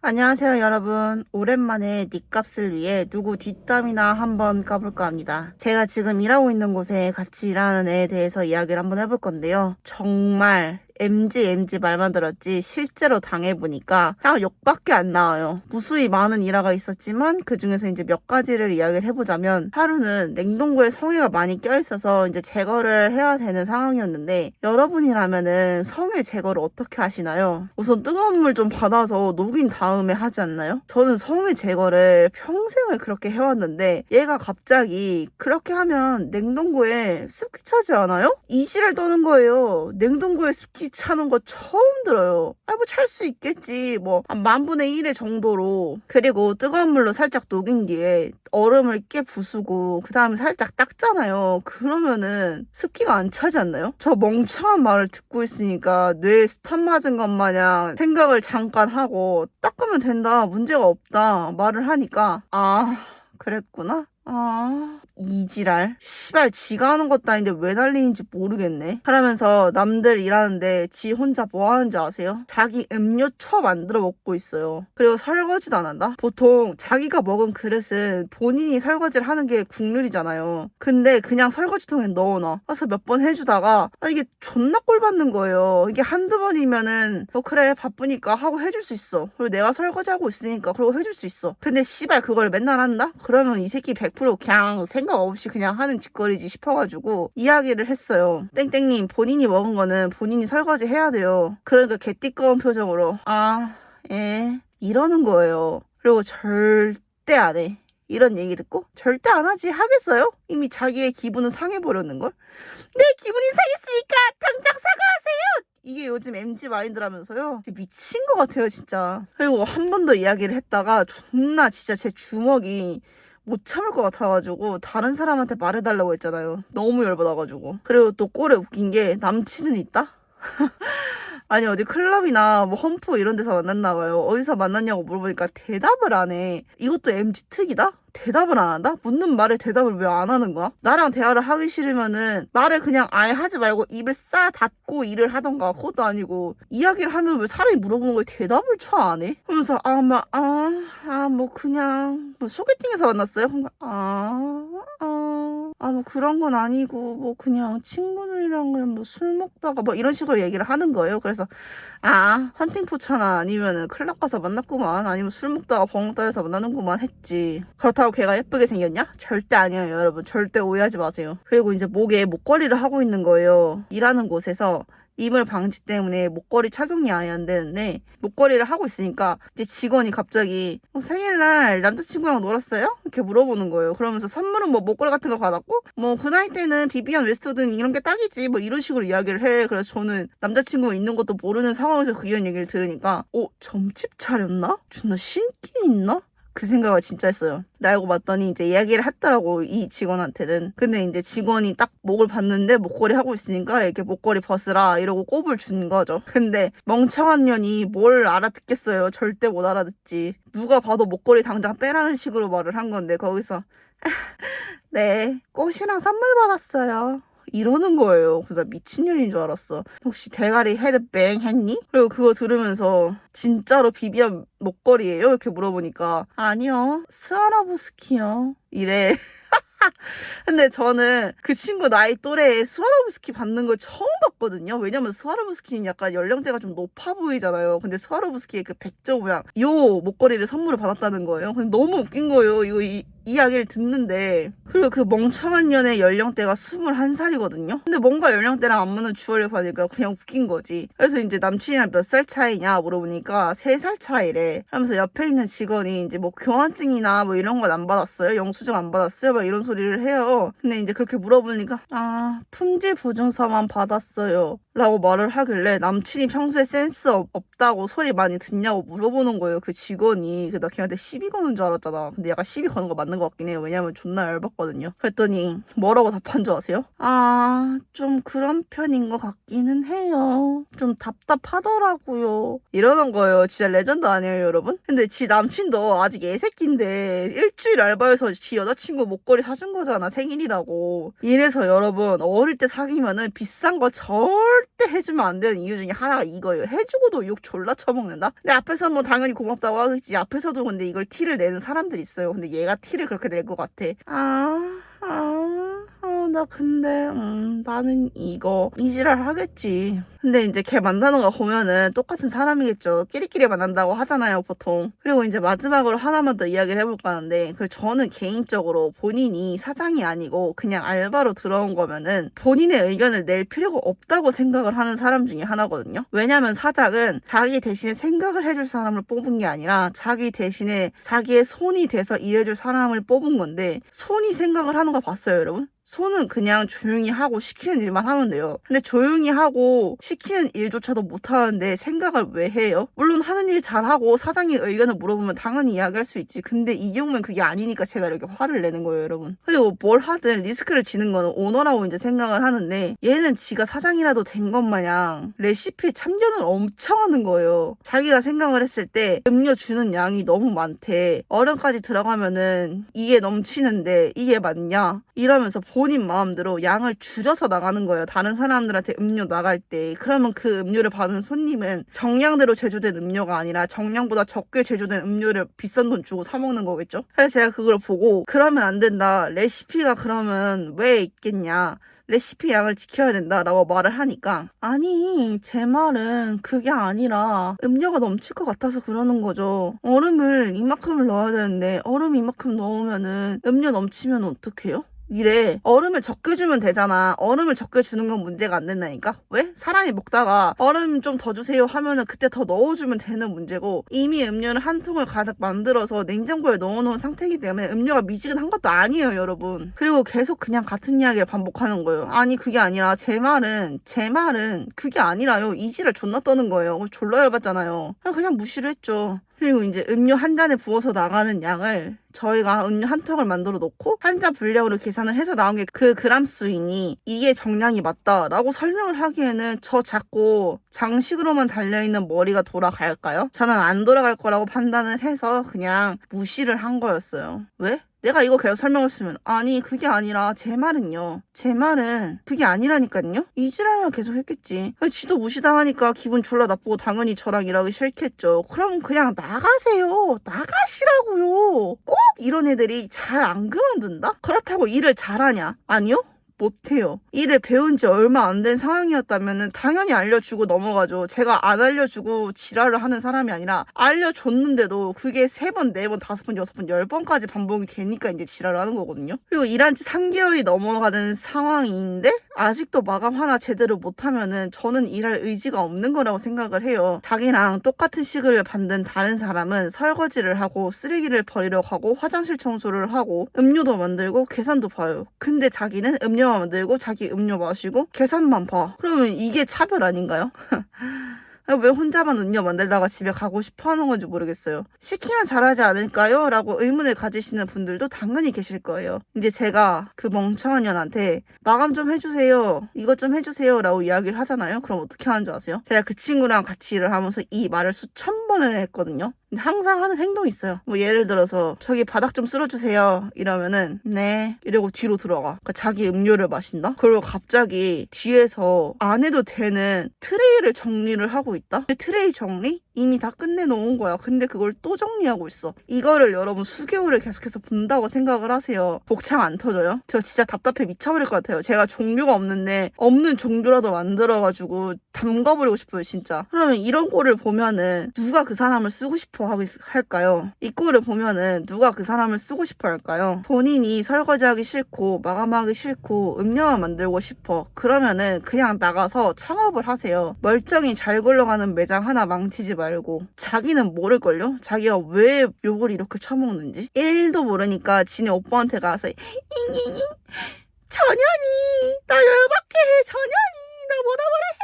안녕하세요 여러분. 오랜만에 닉값을 위해 누구 뒷담이나 한번 까볼까 합니다. 제가 지금 일하고 있는 곳에 같이 일하는 애에 대해서 이야기를 한번 해볼 건데요. 정말 MG 말만 들었지 실제로 당해보니까 그냥 욕밖에 안 나와요. 무수히 많은 일화가 있었지만 그 중에서 이제 몇 가지를 이야기를 해보자면, 하루는 냉동고에 성에가 많이 껴있어서 이제 제거를 해야 되는 상황이었는데, 여러분이라면은 성에 제거를 어떻게 하시나요? 우선 뜨거운 물 좀 받아서 녹인 다음에 하지 않나요? 저는 성에 제거를 평생을 그렇게 해왔는데 얘가 갑자기 그렇게 하면 냉동고에 습기 차지 않아요? 이지랄 떠는 거예요. 냉동고에 습기 차는 거 처음 들어요. 뭐 찰 수 있겠지, 뭐 한 10,000분의 1의 정도로. 그리고 뜨거운 물로 살짝 녹인 뒤에 얼음을 깨 부수고 그 다음에 살짝 닦잖아요. 그러면은 습기가 안 차지 않나요? 저 멍청한 말을 듣고 있으니까 뇌에 스탑 맞은 것 마냥 생각을 잠깐 하고 닦으면 된다, 문제가 없다 말을 하니까, 아 그랬구나. 이지랄. 시발, 지가 하는 것도 아닌데 왜 난리인지 모르겠네. 그러면서 남들 일하는데 지 혼자 뭐 하는지 아세요? 자기 음료초 만들어 먹고 있어요. 그리고 설거지도 안 한다? 보통 자기가 먹은 그릇은 본인이 설거지를 하는 게 국룰이잖아요. 근데 그냥 설거지통에 넣어놔. 그래서 몇 번 해주다가 이게 존나 꼴받는 거예요. 이게 한두 번이면은 그래 바쁘니까 하고 해줄 수 있어. 그리고 내가 설거지하고 있으니까 그러고 해줄 수 있어. 근데 씨발 그걸 맨날 한다? 그러면 이 새끼 100% 그냥 생각 없이 그냥 하는 짓거리지 싶어가지고 이야기를 했어요. 땡땡님, 본인이 먹은 거는 본인이 설거지 해야 돼요. 그러니까 개띠꺼운 표정으로 이러는 거예요. 그리고 절대 안 해. 이런 얘기 듣고 절대 안 하지 하겠어요? 이미 자기의 기분은 상해버렸는걸? 내 기분이 상했으니까 당장 사과하세요! 이게 요즘 MG 마인드라면서요. 미친 것 같아요 진짜. 그리고 한 번 더 이야기를 했다가 존나 진짜 제 주먹이 못 참을 것 같아가지고 다른 사람한테 말해달라고 했잖아요. 너무 열받아가지고. 그리고 또 꼴에 웃긴 게, 남친은 있다? 아니 어디 클럽이나 뭐 험프 이런 데서 만났나 봐요. 어디서 만났냐고 물어보니까 대답을 안 해. 이것도 MG 특이다? 대답을 안 한다? 묻는 말에 대답을 왜 안 하는 거야? 나랑 대화를 하기 싫으면은 말을 그냥 아예 하지 말고 입을 싸 닫고 일을 하던가. 그것도 아니고 이야기를 하면 왜 사람이 물어보는 거에 대답을 쳐 안 해? 그러면서 뭐 그냥 뭐 소개팅에서 만났어요? 뭐 그런 건 아니고 뭐 그냥 친구들이랑 그냥 뭐 술 먹다가 뭐 이런 식으로 얘기를 하는 거예요. 그래서 헌팅포차나 아니면은 클럽 가서 만났구만, 아니면 술 먹다가 벙 따여서 만나는구만 했지. 그렇다고 걔가 예쁘게 생겼냐? 절대 아니에요 여러분. 절대 오해하지 마세요. 그리고 이제 목에 목걸이를 하고 있는 거예요. 일하는 곳에서 이물 방지 때문에 목걸이 착용이 아예 안 되는데, 목걸이를 하고 있으니까 이제 직원이 갑자기 생일날 남자친구랑 놀았어요? 이렇게 물어보는 거예요. 그러면서 선물은 뭐 목걸이 같은 거 받았고 뭐 그 나이 때는 비비안 웨스트우드 이런 게 딱이지 뭐 이런 식으로 이야기를 해. 그래서 저는 남자친구가 있는 것도 모르는 상황에서 그 이런 얘기를 들으니까 점집 차렸나? 존나 신기 있나? 그 생각을 진짜 했어요. 알고 봤더니 이제 이야기를 했더라고, 이 직원한테는. 근데 이제 직원이 딱 목을 봤는데 목걸이 하고 있으니까 이렇게 목걸이 벗으라 이러고 꼽을 준 거죠. 근데 멍청한 년이 뭘 알아듣겠어요. 절대 못 알아듣지. 누가 봐도 목걸이 당장 빼라는 식으로 말을 한 건데 거기서 네, 꽃이랑 선물 받았어요 이러는 거예요. 그래서 미친년인 줄 알았어. 혹시 대가리 헤드뱅 했니? 그리고 그거 들으면서 진짜로 비비안 목걸이에요? 이렇게 물어보니까 아니요, 스와로브스키요 이래. 근데 저는 그 친구 나이 또래에 스와로브스키 받는 걸 처음 봤거든요. 왜냐면 스와로브스키는 약간 연령대가 좀 높아 보이잖아요. 근데 스와로브스키의 그 백조 모양 요 목걸이를 선물을 받았다는 거예요. 근데 너무 웃긴 거예요. 이거 이야기를 듣는데. 그리고 그 멍청한 년의 연령대가 21살이거든요. 근데 뭔가 연령대랑 안 맞는 주얼을 받으니까 그냥 웃긴 거지. 그래서 이제 남친이랑 몇 살 차이냐 물어보니까 3살 차이래. 하면서 옆에 있는 직원이 이제 뭐 교환증이나 뭐 이런 건 안 받았어요? 영수증 안 받았어요? 막 이런 소리를 해요. 근데 이제 그렇게 물어보니까 품질 보증서만 받았어요 라고 말을 하길래, 남친이 평소에 센스 없다고 소리 많이 듣냐고 물어보는 거예요, 그 직원이. 나 걔한테 시비 거는 줄 알았잖아. 근데 약간 시비 거는 거 맞는 것 같긴 해요. 왜냐면 존나 열받거든요. 그랬더니 뭐라고 답한 줄 아세요? 좀 그런 편인 것 같기는 해요. 좀 답답하더라고요 이러는 거예요. 진짜 레전드 아니에요 여러분? 근데 지 남친도 아직 애새끼인데 일주일 알바해서 지 여자친구 목걸이 사준 거잖아, 생일이라고. 이래서 여러분, 어릴 때 사귀면은 비싼 거 절대 절대 해주면 안 되는 이유 중에 하나가 이거예요. 해주고도 욕 졸라 쳐먹는다? 근데 앞에서 뭐 당연히 고맙다고 하겠지. 앞에서도 근데 이걸 티를 내는 사람들이 있어요. 근데 얘가 티를 그렇게 낼 것 같아. 나 근데 나는 이거 이지랄 하겠지. 근데 이제 걔 만나는 거 보면은 똑같은 사람이겠죠. 끼리끼리 만난다고 하잖아요, 보통. 그리고 이제 마지막으로 하나만 더 이야기를 해볼까 하는데, 저는 개인적으로 본인이 사장이 아니고 그냥 알바로 들어온 거면은 본인의 의견을 낼 필요가 없다고 생각을 하는 사람 중에 하나거든요. 왜냐면 사장은 자기 대신에 생각을 해줄 사람을 뽑은 게 아니라 자기 대신에 자기의 손이 돼서 일해줄 사람을 뽑은 건데, 손이 생각을 하는 거 봤어요, 여러분? 손은 그냥 조용히 하고 시키는 일만 하면 돼요. 근데 조용히 하고 시키는 일조차도 못하는데 생각을 왜 해요? 물론 하는 일 잘하고 사장의 의견을 물어보면 당연히 이야기할 수 있지. 근데 이 경우는 그게 아니니까 제가 이렇게 화를 내는 거예요, 여러분. 그리고 뭘 하든 리스크를 지는 거는 오너라고 이제 생각을 하는데, 얘는 지가 사장이라도 된 것 마냥 레시피에 참견을 엄청 하는 거예요. 자기가 생각을 했을 때 음료 주는 양이 너무 많대. 얼음까지 들어가면은 이게 넘치는데 이게 맞냐? 이러면서 본인 마음대로 양을 줄여서 나가는 거예요. 다른 사람들한테 음료 나갈 때. 그러면 그 음료를 받은 손님은 정량대로 제조된 음료가 아니라 정량보다 적게 제조된 음료를 비싼 돈 주고 사 먹는 거겠죠. 그래서 제가 그걸 보고 그러면 안 된다. 레시피가 그러면 왜 있겠냐. 레시피 양을 지켜야 된다라고 말을 하니까, 아니 제 말은 그게 아니라 음료가 넘칠 것 같아서 그러는 거죠. 얼음을 이만큼을 넣어야 되는데 얼음 이만큼 넣으면은 음료 넘치면 어떡해요? 이래. 얼음을 적게 주면 되잖아. 얼음을 적게 주는 건 문제가 안 된다니까? 왜? 사람이 먹다가 얼음 좀 더 주세요 하면은 그때 더 넣어주면 되는 문제고, 이미 음료를 한 통을 가득 만들어서 냉장고에 넣어놓은 상태이기 때문에 음료가 미지근한 것도 아니에요, 여러분. 그리고 계속 그냥 같은 이야기를 반복하는 거예요. 아니 그게 아니라 제 말은 그게 아니라요. 이지를 존나 떠는 거예요. 졸라 열받잖아요. 그냥 무시를 했죠. 그리고 이제 음료 한 잔에 부어서 나가는 양을 저희가 음료 한 통을 만들어 놓고 한 잔 분량으로 계산을 해서 나온 게 그 그람 수이니 이게 정량이 맞다라고 설명을 하기에는 저 자꾸 장식으로만 달려있는 머리가 돌아갈까요? 저는 안 돌아갈 거라고 판단을 해서 그냥 무시를 한 거였어요. 왜? 내가 이거 계속 설명했으면, 아니 그게 아니라 제 말은요, 제 말은 그게 아니라니까요? 이 지랄만 계속 했겠지. 지도 무시당하니까 기분 졸라 나쁘고 당연히 저랑 일하기 싫겠죠. 그럼 그냥 나가세요. 나가시라고요. 꼭 이런 애들이 잘 안 그만둔다? 그렇다고 일을 잘하냐? 아니요? 못해요. 일을 배운 지 얼마 안 된 상황이었다면 당연히 알려주고 넘어가죠. 제가 안 알려주고 지랄을 하는 사람이 아니라 알려줬는데도 그게 3번, 4번, 5번, 6번, 10번까지 반복이 되니까 이제 지랄을 하는 거거든요. 그리고 일한 지 3개월이 넘어가는 상황인데 아직도 마감 하나 제대로 못하면은 저는 일할 의지가 없는 거라고 생각을 해요. 자기랑 똑같은 시급을 받는 다른 사람은 설거지를 하고 쓰레기를 버리러 가고 화장실 청소를 하고 음료도 만들고 계산도 봐요. 근데 자기는 음료 만들고 자기 음료 마시고 계산만 봐. 그러면 이게 차별 아닌가요? 왜 혼자만 음료 만들다가 집에 가고 싶어 하는 건지 모르겠어요. 시키면 잘하지 않을까요? 라고 의문을 가지시는 분들도 당연히 계실 거예요. 이제 제가 그 멍청한 년한테 마감 좀 해주세요, 이것 좀 해주세요 라고 이야기를 하잖아요. 그럼 어떻게 하는 줄 아세요? 제가 그 친구랑 같이 일을 하면서 이 말을 수천 번을 했거든요. 근데 항상 하는 행동이 있어요. 뭐 예를 들어서 저기 바닥 좀 쓸어주세요 이러면은 네 이러고 뒤로 들어가. 그러니까 자기 음료를 마신다? 그리고 갑자기 뒤에서 안 해도 되는 트레이를 정리를 하고 있다? 트레이 정리? 이미 다 끝내놓은 거야. 근데 그걸 또 정리하고 있어. 이거를 여러분 수개월을 계속해서 본다고 생각을 하세요. 복창 안 터져요? 저 진짜 답답해 미쳐버릴 것 같아요. 제가 종류가 없는데 없는 종류라도 만들어가지고 담가버리고 싶어요, 진짜. 그러면 이런 꼴을 보면은 누가 그 사람을 쓰고 싶어 할까요? 이 꼴을 보면은 누가 그 사람을 쓰고 싶어 할까요? 본인이 설거지하기 싫고 마감하기 싫고 음료만 만들고 싶어. 그러면은 그냥 나가서 창업을 하세요. 멀쩡히 잘 굴러가는 매장 하나 망치지 말고. 자기는 모를걸요? 자기가 왜 욕을 이렇게 처먹는지 1도 모르니까 지네 오빠한테 가서 잉잉잉 전현이 나 열받게 해. 전현이 나 뭐라 해.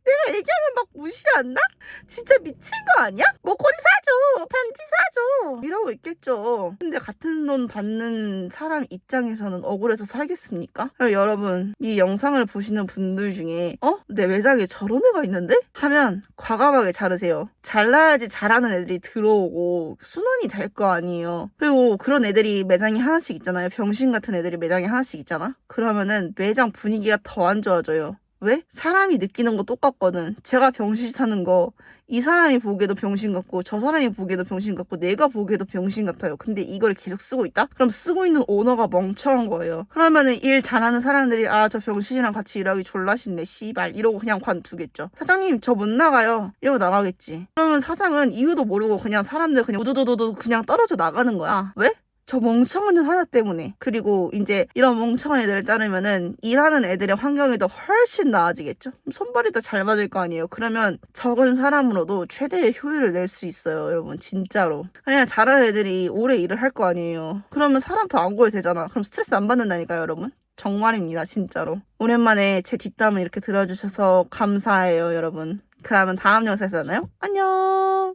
내가 얘기하면 막 무시한다? 진짜 미친 거 아니야? 목걸이 사줘, 반지 사줘 이러고 있겠죠. 근데 같은 돈 받는 사람 입장에서는 억울해서 살겠습니까? 여러분, 이 영상을 보시는 분들 중에 내 매장에 저런 애가 있는데? 하면 과감하게 자르세요. 잘라야지 잘하는 애들이 들어오고 순환이 될 거 아니에요. 그리고 그런 애들이 매장에 하나씩 있잖아요. 병신 같은 애들이 매장에 하나씩 있잖아. 그러면은 매장 분위기가 더 안 좋아져요. 왜? 사람이 느끼는 거 똑같거든. 제가 병신 하는 거 이 사람이 보기에도 병신 같고 저 사람이 보기에도 병신 같고 내가 보기에도 병신 같아요. 근데 이걸 계속 쓰고 있다? 그럼 쓰고 있는 오너가 멍청한 거예요. 그러면은 일 잘하는 사람들이 아, 저 병신이랑 같이 일하기 졸라 싫네 씨발 이러고 그냥 관두겠죠. 사장님 저 못 나가요 이러고 나가겠지. 그러면 사장은 이유도 모르고 그냥 사람들 그냥 우두두두두 그냥 떨어져 나가는 거야. 왜? 저 멍청한 년 하나 때문에. 그리고 이제 이런 멍청한 애들을 자르면은 일하는 애들의 환경이 더 훨씬 나아지겠죠? 손발이 더 잘 맞을 거 아니에요. 그러면 적은 사람으로도 최대의 효율을 낼 수 있어요, 여러분. 진짜로. 그냥 잘하는 애들이 오래 일을 할 거 아니에요. 그러면 사람 더 안 구해도 되잖아. 그럼 스트레스 안 받는다니까요, 여러분. 정말입니다, 진짜로. 오랜만에 제 뒷담을 이렇게 들어주셔서 감사해요, 여러분. 그러면 다음 영상에서 만나요. 안녕!